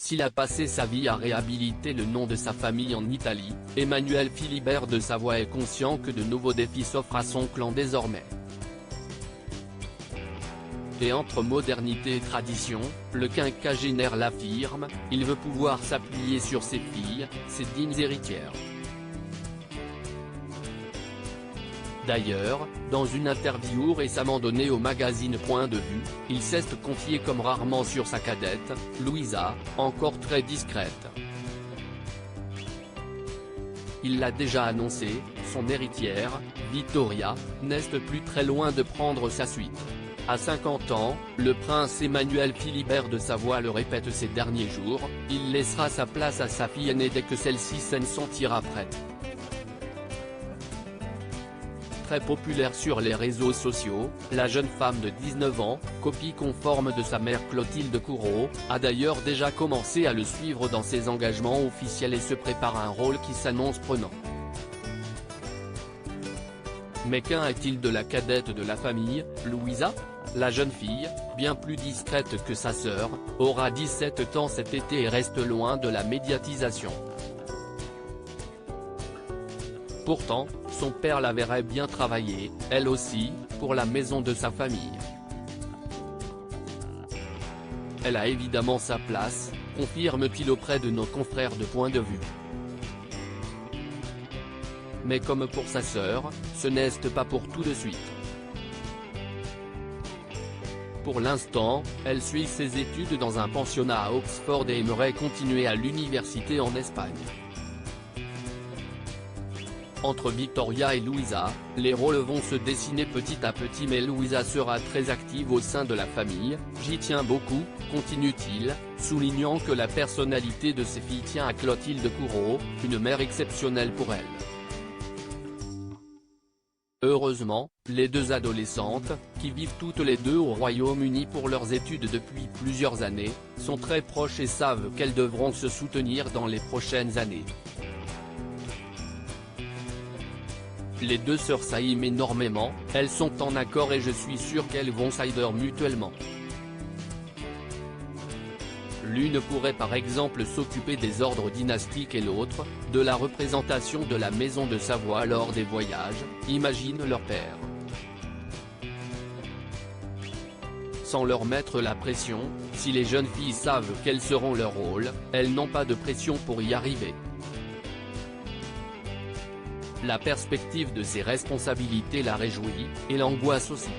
S'il a passé sa vie à réhabiliter le nom de sa famille en Italie, Emmanuel Philibert de Savoie est conscient que de nouveaux défis s'offrent à son clan désormais. Et entre modernité et tradition, le quinquagénaire l'affirme, il veut pouvoir s'appuyer sur ses filles, ses dignes héritières. D'ailleurs, dans une interview récemment donnée au magazine Point de Vue, il s'est confié comme rarement sur sa cadette, Louisa, encore très discrète. Il l'a déjà annoncé, son héritière, Vittoria, n'est plus très loin de prendre sa suite. À 50 ans, le prince Emmanuel Philibert de Savoie le répète ces derniers jours, il laissera sa place à sa fille aînée dès que celle-ci se sentira prête. Très populaire sur les réseaux sociaux, la jeune femme de 19 ans, copie conforme de sa mère Clotilde Courreau, a d'ailleurs déjà commencé à le suivre dans ses engagements officiels et se prépare à un rôle qui s'annonce prenant. Mais qu'en est-il de la cadette de la famille, Louisa ? La jeune fille, bien plus discrète que sa sœur, aura 17 ans cet été et reste loin de la médiatisation. Pourtant, son père la verrait bien travailler, elle aussi, pour la maison de sa famille. Elle a évidemment sa place, confirme-t-il auprès de nos confrères de Point de Vue. Mais comme pour sa sœur, ce n'est pas pour tout de suite. Pour l'instant, elle suit ses études dans un pensionnat à Oxford et aimerait continuer à l'université en Espagne. Entre Vittoria et Louisa, les rôles vont se dessiner petit à petit mais Louisa sera très active au sein de la famille, j'y tiens beaucoup, continue-t-il, soulignant que la personnalité de ses filles tient à Clotilde Courreau, une mère exceptionnelle pour elle. Heureusement, les deux adolescentes, qui vivent toutes les deux au Royaume-Uni pour leurs études depuis plusieurs années, sont très proches et savent qu'elles devront se soutenir dans les prochaines années. Les deux sœurs s'aiment énormément, elles sont en accord et je suis sûr qu'elles vont s'aider mutuellement. L'une pourrait par exemple s'occuper des ordres dynastiques et l'autre, de la représentation de la maison de Savoie lors des voyages, imagine leur père. Sans leur mettre la pression, si les jeunes filles savent quels seront leurs rôles, elles n'ont pas de pression pour y arriver. La perspective de ces responsabilités la réjouit, et l'angoisse aussi.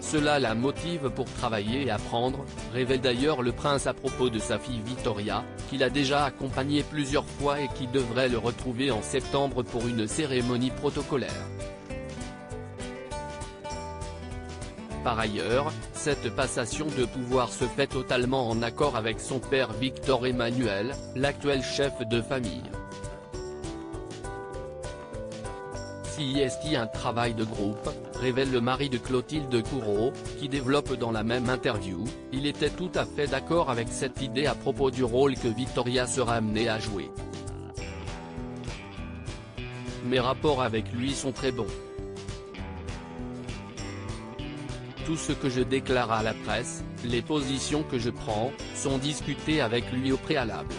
Cela la motive pour travailler et apprendre, révèle d'ailleurs le prince à propos de sa fille Vittoria, qu'il a déjà accompagnée plusieurs fois et qui devrait le retrouver en septembre pour une cérémonie protocolaire. Par ailleurs, cette passation de pouvoir se fait totalement en accord avec son père Victor Emmanuel, l'actuel chef de famille. Si est un travail de groupe, révèle le mari de Clotilde Courreau, qui développe dans la même interview, il était tout à fait d'accord avec cette idée à propos du rôle que Vittoria sera amenée à jouer. Mes rapports avec lui sont très bons. Tout ce que je déclare à la presse, les positions que je prends, sont discutées avec lui au préalable.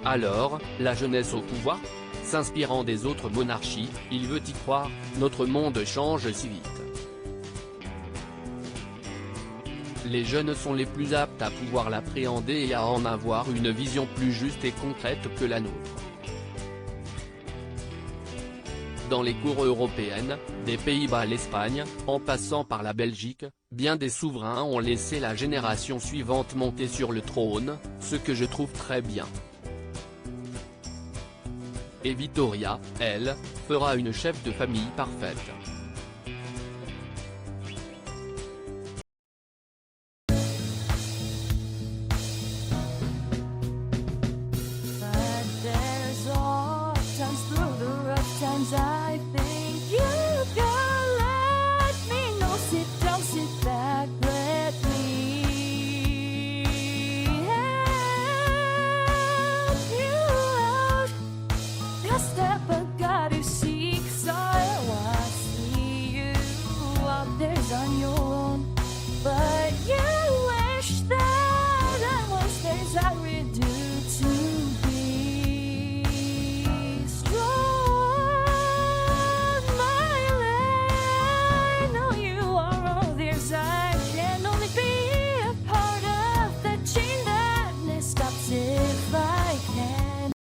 Alors, la jeunesse au pouvoir ? S'inspirant des autres monarchies, il veut y croire, notre monde change si vite. Les jeunes sont les plus aptes à pouvoir l'appréhender et à en avoir une vision plus juste et concrète que la nôtre. Dans les cours européennes, des Pays-Bas à l'Espagne, en passant par la Belgique, bien des souverains ont laissé la génération suivante monter sur le trône, ce que je trouve très bien. Et Vittoria, elle, fera une chef de famille parfaite. On